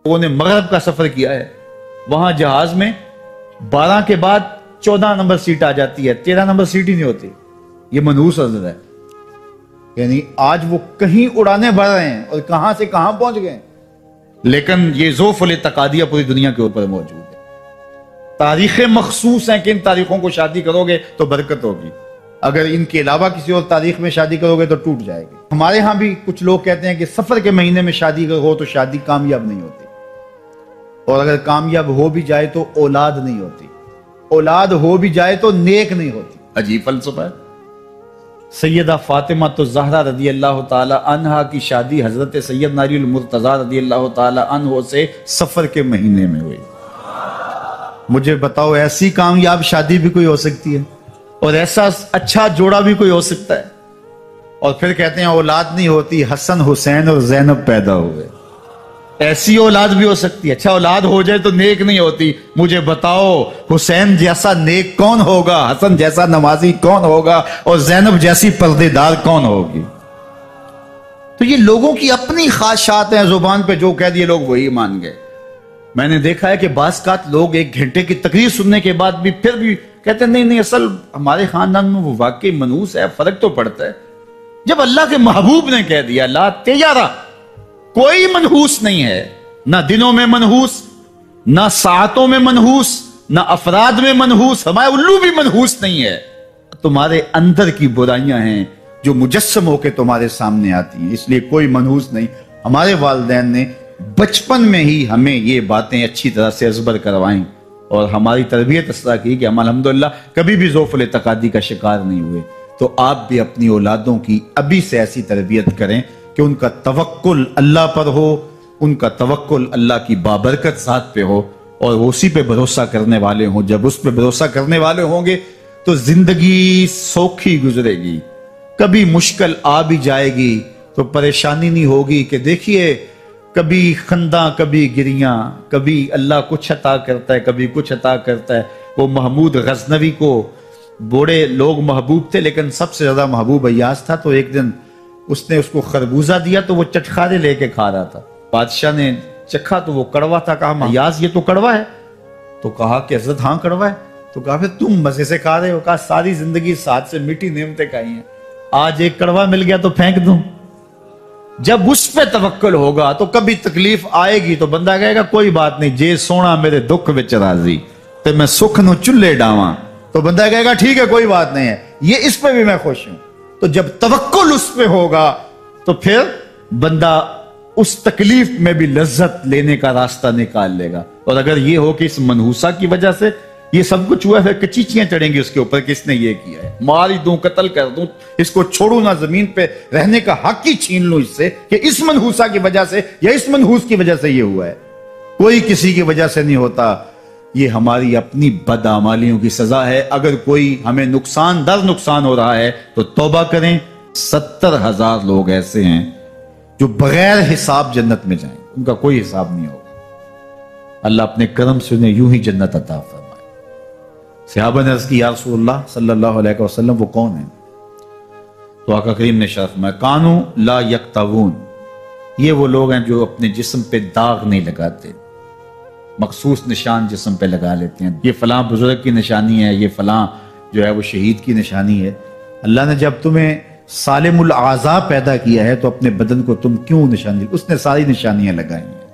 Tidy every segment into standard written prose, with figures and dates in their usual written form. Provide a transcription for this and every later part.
لوگوں نے مغرب کا سفر کیا ہے، وہاں جہاز میں 12 کے بعد 14 نمبر سیٹ آ جاتی ہے، 13 نمبر سیٹ ہی نہیں ہوتی. یہ منحوس عدد ہے، یعنی آج وہ کہیں اڑانے بڑھ رہے ہیں اور کہاں سے کہاں پہنچ گئے، لیکن یہ ذوف الاعتقادیہ پوری دنیا کے اوپر موجود ہے. تاریخیں مخصوص ہیں کہ ان تاریخوں کو شادی کرو گے تو برکت ہوگی، اگر ان کے علاوہ کسی اور تاریخ میں شادی کرو گے تو ٹوٹ جائے گی. ہمارے ہاں بھی کچھ لوگ کہتے ہیں کہ سفر کے مہینے میں شادی ہو تو شادی کامیاب نہیں ہوتی، اور اگر کامیاب ہو بھی جائے تو اولاد نہیں ہوتی، اولاد ہو بھی جائے تو نیک نہیں ہوتی. عجیب فلسفہ ہے. سیدہ فاطمہ تو زہرا رضی اللہ تعالی عنہا کی شادی حضرت سیدنا علی المرتضیٰ رضی اللہ تعالی عنہ سے سفر کے مہینے میں ہوئی. مجھے بتاؤ ایسی کامیاب شادی بھی کوئی ہو سکتی ہے، اور ایسا اچھا جوڑا بھی کوئی ہو سکتا ہے؟ اور پھر کہتے ہیں اولاد نہیں ہوتی، حسن حسین اور زینب پیدا ہوئے. ایسی اولاد بھی ہو سکتی ہے. اچھا اولاد ہو جائے تو نیک نہیں ہوتی. مجھے بتاؤ حسین جیسا نیک کون ہوگا، حسن جیسا نمازی کون ہوگا، اور زینب جیسی پردے دار کون ہوگی؟ تو یہ لوگوں کی اپنی خواہشات ہیں، زبان پہ جو کہہ دیے لوگ وہی مان گئے. میں نے دیکھا ہے کہ بعض اوقات لوگ 1 گھنٹے کی تقریر سننے کے بعد بھی پھر بھی کہتے ہیں نہیں اصل ہمارے خاندان میں وہ واقعی منحوس ہے، فرق تو پڑتا ہے. جب اللہ کے محبوب نے کہہ دیا لا تیارہ، کوئی منحوس نہیں ہے، نہ دنوں میں منحوس، نہ ساعتوں میں منحوس، نہ افراد میں منحوس، ہمارے الو بھی منحوس نہیں ہے. تمہارے اندر کی برائیاں ہیں جو مجسم ہو کے تمہارے سامنے آتی ہیں، اس لیے کوئی منحوس نہیں. ہمارے والدین نے بچپن میں ہی ہمیں یہ باتیں اچھی طرح سے ازبر کروائیں اور ہماری تربیت اس طرح کی کہ ہم الحمدللہ کبھی بھی ذوف الاعتقادی کا شکار نہیں ہوئے. تو آپ بھی اپنی اولادوں کی ابھی سے ایسی تربیت کریں کہ ان کا توکل اللہ پر ہو، ان کا توکل اللہ کی بابرکت ذات پہ ہو، اور اسی پہ بھروسہ کرنے والے ہوں. جب اس پہ بھروسہ کرنے والے ہوں گے تو زندگی سوکھی گزرے گی. کبھی مشکل آ بھی جائے گی تو پریشانی نہیں ہوگی کہ دیکھیے کبھی خنداں کبھی گریاں، کبھی اللہ کچھ عطا کرتا ہے کبھی کچھ عطا کرتا ہے. وہ محمود غزنوی کو بوڑھے لوگ محبوب تھے، لیکن سب سے زیادہ محبوب ایاز تھا. تو ایک دن اس نے اس کو خربوزہ دیا تو وہ چٹخارے لے کے کھا رہا تھا. بادشاہ نے چکھا تو وہ کڑوا تھا. کہا ایاز یہ تو کڑوا ہے. تو کہا کہ حضرت ہاں کڑوا ہے. تو کہا پھر تم مزے سے کھا رہے ہو. کہا ساری زندگی ساتھ سے میٹھی نعمتیں کھائی ہیں، آج ایک کڑوا مل گیا تو پھینک دوں. جب اس پہ توکل ہوگا تو کبھی تکلیف آئے گی تو بندہ کہے گا کوئی بات نہیں، جے سونا میرے دکھ وچ راضی تے میں سکھ نو چلے ڈاواں. تو بندہ کہے گا ٹھیک ہے کوئی بات نہیں ہے، یہ اس پہ بھی میں خوش ہوں. تو جب توکل اس پہ ہوگا تو پھر بندہ اس تکلیف میں بھی لذت لینے کا راستہ نکال لے گا. اور اگر یہ ہو کہ اس منحوسہ کی وجہ سے یہ سب کچھ ہوا ہے، کچیچیاں چڑھیں گی اس کے اوپر کہ اس نے یہ کیا ہے، مار ہی دوں قتل کر دوں، اس کو چھوڑوں نہ، زمین پہ رہنے کا حق ہی چھین لوں اس سے کہ اس منحوسہ کی وجہ سے یا اس منحوس کی وجہ سے یہ ہوا ہے. کوئی کسی کی وجہ سے نہیں ہوتا. یہ ہماری اپنی بدعمالیوں کی سزا ہے. اگر کوئی ہمیں نقصان در نقصان ہو رہا ہے تو توبہ کریں. 70,000 لوگ ایسے ہیں جو بغیر حساب جنت میں جائیں، ان کا کوئی حساب نہیں ہوگا. اللہ اپنے کرم سے انہیں یوں ہی جنت عطا فرمائے. صحابہ نے عرض کی یا رسول اللہ صلی اللہ علیہ وسلم وہ کون ہیں؟ تو آقا کریم نے ارشاد فرمایا کانو لا یکتوون، یہ وہ لوگ ہیں جو اپنے جسم پہ داغ نہیں لگاتے، مخصوص نشان جسم پہ لگا لیتے ہیں. یہ فلاں بزرگ کی نشانی ہے، یہ فلاں جو ہے وہ شہید کی نشانی ہے. اللہ نے جب تمہیں سالم الاعضاء پیدا کیا ہے تو اپنے بدن کو تم کیوں نشانی؟ اس نے ساری نشانیاں لگائی ہیں.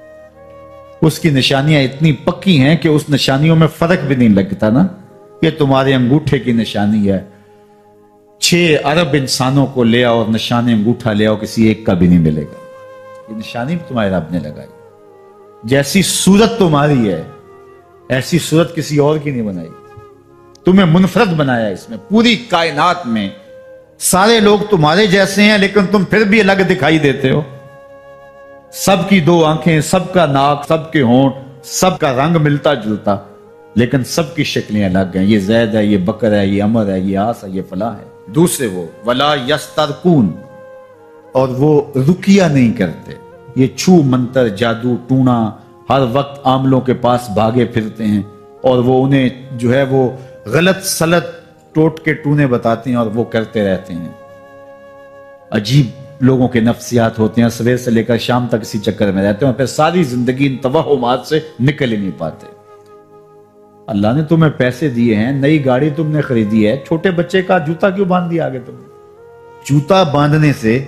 اس کی نشانیاں اتنی پکی ہیں کہ اس نشانیوں میں فرق بھی نہیں لگتا نا. یہ تمہارے انگوٹھے کی نشانی ہے. 6 ارب انسانوں کو لے آؤ اور نشان انگوٹھا لے آؤ، کسی ایک کا بھی نہیں ملے گا. یہ نشانی بھی تمہارے رب نے لگائی. جیسی صورت تمہاری ہے ایسی صورت کسی اور کی نہیں بنائی. تمہیں منفرد بنایا. اس میں پوری کائنات میں سارے لوگ تمہارے جیسے ہیں لیکن تم پھر بھی الگ دکھائی دیتے ہو. سب کی 2 آنکھیں، سب کا ناک، سب کے ہونٹ، سب کا رنگ ملتا جلتا، لیکن سب کی شکلیں الگ ہیں. یہ زید ہے، یہ بکر ہے، یہ عمر ہے، یہ آس ہے، یہ فلاں ہے. دوسرے وہ ولا یسترقون، اور وہ رکیہ نہیں کرتے. یہ چھو منتر جادو ٹونا ہر وقت عاملوں کے پاس بھاگے پھرتے ہیں اور وہ انہیں جو ہے وہ غلط سلط ٹوٹ کے ٹونے بتاتے ہیں اور وہ کرتے رہتے ہیں. عجیب لوگوں کے نفسیات ہوتے ہیں، صبح سے لے کر شام تک اسی چکر میں رہتے ہیں اور پھر ساری زندگی ان توہمات سے نکل ہی نہیں پاتے۔ اللہ نے تمہیں پیسے دیے ہیں، نئی گاڑی تم نے خریدی ہے، چھوٹے بچے کا جوتا کیوں باندھ دیا آگے تم نے؟ جوتا باندھنے سے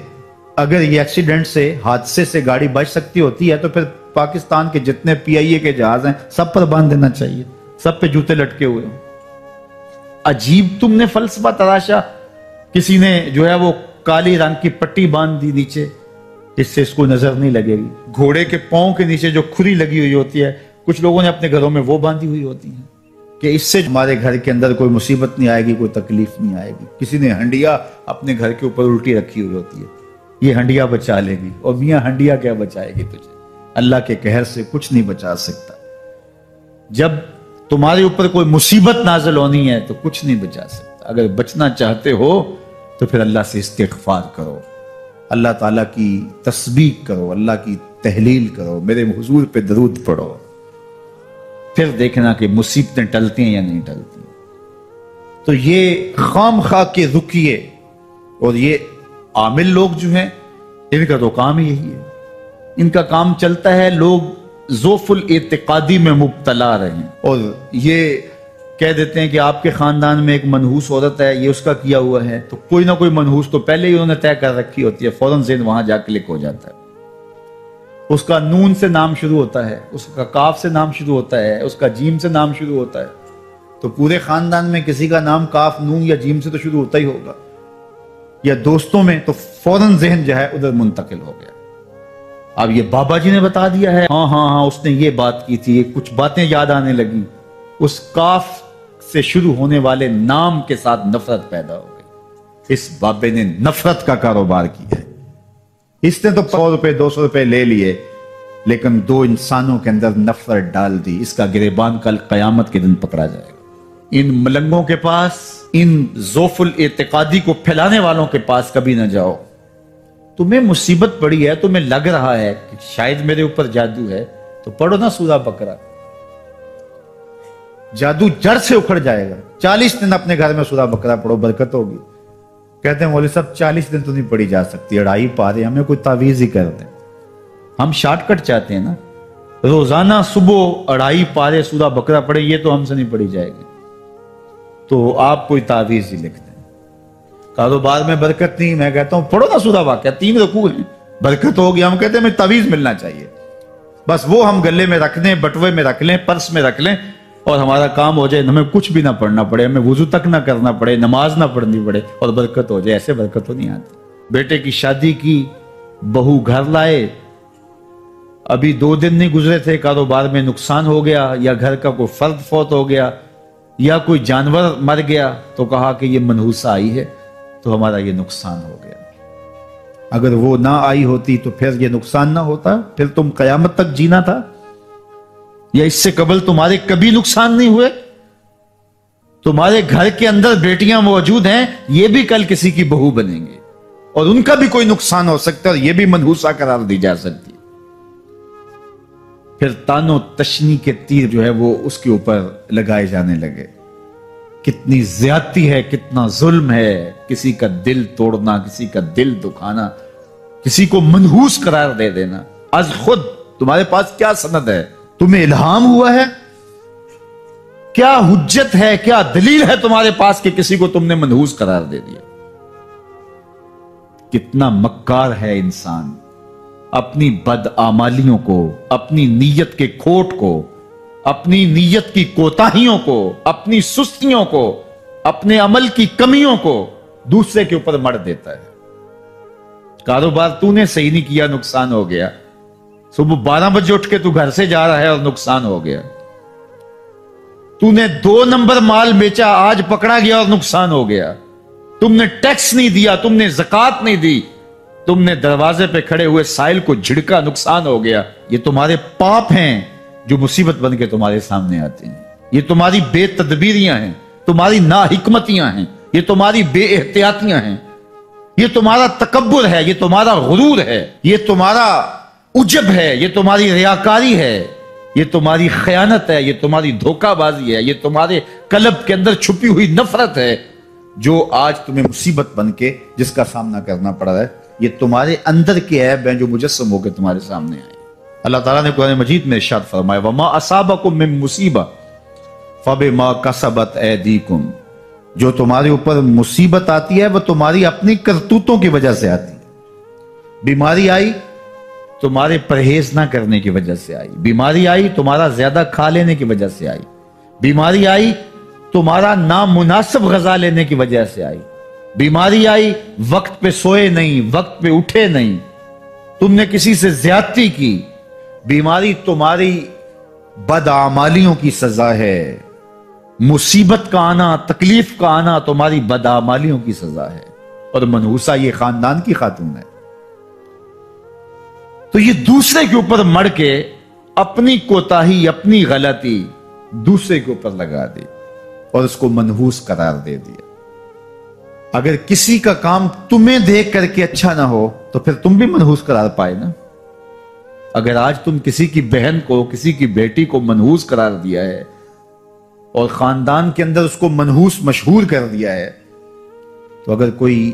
اگر یہ ایکسیڈنٹ سے، حادثے سے گاڑی بچ سکتی ہوتی ہے تو پھر پاکستان کے جتنے PIA کے جہاز ہیں سب پر باندھ دینا چاہیے، سب پہ جوتے لٹکے ہوئے ہوں۔ عجیب تم نے فلسفہ تراشا، کسی نے جو ہے وہ کالی رنگ کی پٹی باندھ دی نیچے، اس سے اس کو نظر نہیں لگے گی۔ گھوڑے کے پاؤں کے نیچے جو کھری لگی ہوئی ہوتی ہے، کچھ لوگوں نے اپنے گھروں میں وہ باندھی ہوئی ہوتی ہیں کہ اس سے ہمارے گھر کے اندر کوئی مصیبت نہیں آئے گی، کوئی تکلیف نہیں آئے گی۔ کسی نے ہنڈیا اپنے گھر کے اوپر الٹی رکھی ہوئی ہوتی ہے، یہ ہنڈیا بچا لے گی، اور میاں ہنڈیا کیا بچائے گی تجھے؟ اللہ کے قہر سے کچھ نہیں بچا سکتا۔ جب تمہارے اوپر کوئی مصیبت نازل ہونی ہے تو کچھ نہیں بچا سکتا۔ اگر بچنا چاہتے ہو تو پھر اللہ سے استغفار کرو، اللہ تعالیٰ کی تسبیح کرو، اللہ کی تحلیل کرو، میرے حضور پہ درود پڑھو، پھر دیکھنا کہ مصیبتیں ٹلتی ہیں یا نہیں ٹلتی۔ تو یہ خام خواہ کے رکیے، اور یہ عامل لوگ جو ہیں ان کا تو کام یہی ہے، ان کا کام چلتا ہے لوگ ذوف الاعتقادی میں مبتلا رہیں، اور یہ کہہ دیتے ہیں کہ آپ کے خاندان میں ایک منحوس عورت ہے، یہ اس کا کیا ہوا ہے، تو کوئی نہ کوئی منحوس تو پہلے ہی انہوں نے طے کر رکھی ہوتی ہے، فوراً ذہن وہاں جا کلک ہو جاتا ہے۔ اس کا نون سے نام شروع ہوتا ہے، اس کا کاف سے نام شروع ہوتا ہے، اس کا جیم سے نام شروع ہوتا ہے، تو پورے خاندان میں کسی کا نام کاف، نون یا جیم سے تو شروع ہوتا ہی ہوگا، یا دوستوں میں، تو فوراً ذہن جو ہے ادھر منتقل ہو گیا۔ اب یہ بابا جی نے بتا دیا ہے، ہاں اس نے یہ بات کی تھی، کچھ باتیں یاد آنے لگی، اس کاف سے شروع ہونے والے نام کے ساتھ نفرت پیدا ہو گئی۔ اس بابے نے نفرت کا کاروبار کیا ہے، اس نے تو 100 روپے 200 روپے لے لیے، لیکن دو انسانوں کے اندر نفرت ڈال دی۔ اس کا گریبان کل قیامت کے دن پکڑا جائے گا۔ ان ملنگوں کے پاس، ان ذوف الاعتقادی کو پھیلانے والوں کے پاس کبھی نہ جاؤ۔ تمہیں مصیبت پڑی ہے، تمہیں لگ رہا ہے کہ شاید میرے اوپر جادو ہے، تو پڑھو نا سورہ بقرہ، جادو جڑ سے اکھڑ جائے گا۔ 40 دن اپنے گھر میں سورہ بقرہ پڑھو، برکت ہوگی۔ کہتے ہیں مولوی صاحب 40 دن تو نہیں پڑھی جا سکتی، 2.5 پارے، ہمیں کوئی تعویذ ہی کر دیں۔ ہم شارٹ کٹ چاہتے ہیں نا، روزانہ صبح 2.5 پارے سورہ بقرہ پڑھے، یہ تو ہم سے نہیں پڑھی جائے گی، تو آپ کوئی تعویذ ہی لکھ دیں۔ کاروبار میں برکت نہیں، میں کہتا ہوں پڑھو نا سورہ واقعہ، 3 رکوع ہیں، برکت ہوگی۔ ہم کہتے ہیں ہمیں تعویذ ملنا چاہیے، بس وہ ہم گلے میں رکھ لیں، بٹوے میں رکھ لیں، پرس میں رکھ لیں، اور ہمارا کام ہو جائے، ہمیں کچھ بھی نہ پڑھنا پڑے، ہمیں وضو تک نہ کرنا پڑے، نماز نہ پڑھنی پڑے، اور برکت ہو جائے۔ ایسے برکت تو نہیں آتی۔ بیٹے کی شادی کی، بہو گھر لائے، ابھی 2 دن نہیں گزرے تھے، کاروبار میں نقصان ہو گیا، یا گھر کا کوئی فرد فوت ہو گیا، یا کوئی جانور مر گیا، تو کہا کہ یہ منحوسہ آئی ہے تو ہمارا یہ نقصان ہو گیا۔ اگر وہ نہ آئی ہوتی تو پھر یہ نقصان نہ ہوتا، پھر تم قیامت تک جینا تھا، یا اس سے قبل تمہارے کبھی نقصان نہیں ہوئے۔ تمہارے گھر کے اندر بیٹیاں موجود ہیں، یہ بھی کل کسی کی بہو بنیں گے، اور ان کا بھی کوئی نقصان ہو سکتا ہے، اور یہ بھی منحوسہ قرار دی جا سکتی۔ پھر تانو تشنی کے تیر جو ہے وہ اس کے اوپر لگائے جانے لگے۔ کتنی زیادتی ہے، کتنا ظلم ہے، کسی کا دل توڑنا، کسی کا دل دکھانا، کسی کو منحوس قرار دے دینا۔ از خود تمہارے پاس کیا سند ہے؟ تمہیں الہام ہوا ہے؟ کیا حجت ہے، کیا دلیل ہے تمہارے پاس کہ کسی کو تم نے منحوس قرار دے دیا؟ کتنا مکار ہے انسان، اپنی بدعمالیوں کو، اپنی نیت کے کھوٹ کو، اپنی نیت کی کوتاہیوں کو، اپنی سستیوں کو، اپنے عمل کی کمیوں کو دوسرے کے اوپر مڑ دیتا ہے۔ کاروبار تو نے صحیح نہیں کیا، نقصان ہو گیا۔ صبح 12 بجے اٹھ کے تو گھر سے جا رہا ہے اور نقصان ہو گیا۔ تو نے 2 نمبر مال بیچا، آج پکڑا گیا اور نقصان ہو گیا۔ تم نے ٹیکس نہیں دیا، تم نے زکات نہیں دی، تم نے دروازے پہ کھڑے ہوئے سائل کو جھڑکا، نقصان ہو گیا۔ یہ تمہارے پاپ ہیں جو مصیبت بن کے تمہارے سامنے آتے ہیں، یہ تمہاری بے تدبیریاں ہیں، تمہاری ناحکمتیاں ہیں، یہ تمہاری بے احتیاطیاں ہیں، یہ تمہارا تکبر ہے، یہ تمہارا غرور ہے، یہ تمہارا عجب ہے، یہ تمہاری ریاکاری ہے، یہ تمہاری خیانت ہے، یہ تمہاری دھوکہ بازی ہے، یہ تمہارے قلب کے اندر چھپی ہوئی نفرت ہے، جو آج تمہیں مصیبت بن کے جس کا سامنا کرنا پڑ رہا ہے۔ یہ تمہارے اندر کے عیب ہیں جو مجسم ہو کے تمہارے سامنے آئے. اللہ تعالیٰ نے قرآن مجید میں ارشاد فرمایا وَمَا أَصَابَكُم مِّن مُّصِيبَةٍ فَبِمَا كَسَبَتْ أَيْدِيكُمْ، جو تمہارے اوپر مصیبت آتی ہے وہ تمہاری اپنی کرتوتوں کی وجہ سے آتی ہے. بیماری آئی تمہارے پرہیز نہ کرنے کی وجہ سے آئی، بیماری آئی تمہارا زیادہ کھا لینے کی وجہ سے آئی، بیماری آئی تمہارا نامناسب غذا لینے کی وجہ سے آئی، بیماری آئی وقت پہ سوئے نہیں، وقت پہ اٹھے نہیں، تم نے کسی سے زیادتی کی، بیماری تمہاری بدعمالیوں کی سزا ہے، مصیبت کا آنا، تکلیف کا آنا تمہاری بدعمالیوں کی سزا ہے. اور منحوسہ یہ خاندان کی خاتون ہے، تو یہ دوسرے کے اوپر مڑ کے اپنی کوتاہی، اپنی غلطی دوسرے کے اوپر لگا دی اور اس کو منحوس قرار دے دیا. اگر کسی کا کام تمہیں دیکھ کر کے اچھا نہ ہو تو پھر تم بھی منحوس قرار پائے نا. اگر آج تم کسی کی بہن کو، کسی کی بیٹی کو منحوس قرار دیا ہے اور خاندان کے اندر اس کو منحوس مشہور کر دیا ہے، تو اگر کوئی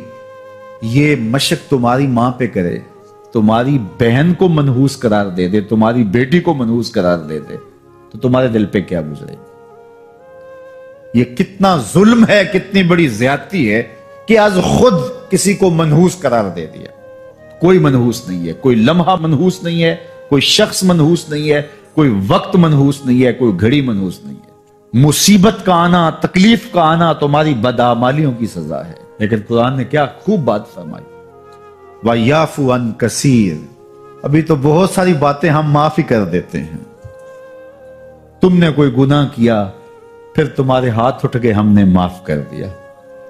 یہ مشق تمہاری ماں پہ کرے، تمہاری بہن کو منحوس قرار دے دے، تمہاری بیٹی کو منحوس قرار دے دے، تو تمہارے دل پہ کیا گزرے؟ یہ کتنا ظلم ہے، کتنی بڑی زیادتی ہے کہ آج خود کسی کو منحوس قرار دے دیا. کوئی منحوس نہیں ہے، کوئی لمحہ منحوس نہیں ہے، کوئی شخص منحوس نہیں ہے، کوئی وقت منحوس نہیں ہے، کوئی گھڑی منحوس نہیں ہے. مصیبت کا آنا، تکلیف کا آنا تمہاری بدعمالیوں کی سزا ہے. لیکن قرآن نے کیا خوب بات فرمائی، وَيَعْفُو عَنْ كَثِيرٍ. ابھی تو بہت ساری باتیں ہم معاف ہی کر دیتے ہیں. تم نے کوئی گناہ کیا، پھر تمہارے ہاتھ اٹھ کے ہم نے معاف کر دیا.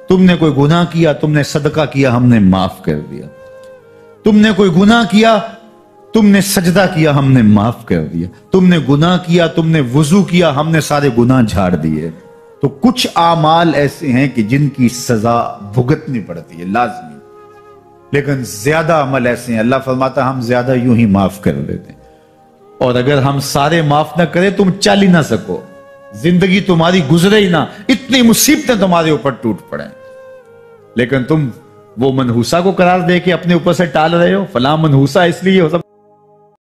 تم نے کوئی گناہ کیا، تم نے صدقہ کیا، ہم نے معاف کر دیا. تم نے کوئی گناہ کیا، تم نے سجدہ کیا، ہم نے معاف کر دیا. تم نے گناہ کیا، تم نے وضو کیا، ہم نے سارے گناہ جھاڑ دیے. تو کچھ اعمال ایسے ہیں کہ جن کی سزا بھگتنی پڑتی ہے لازمی، لیکن زیادہ عمل ایسے ہیں اللہ فرماتا ہم زیادہ یوں ہی معاف کر دیتے ہیں. اور اگر ہم سارے معاف نہ کریں تم چل ہی نہ سکو، زندگی تمہاری گزرے ہی نہ، اتنی مصیبتیں تمہارے اوپر ٹوٹ پڑیں. لیکن تم وہ منحوسہ کو قرار دے کے اپنے اوپر سے ٹال رہے ہو، فلاں منحوسہ اس لیے ہو سب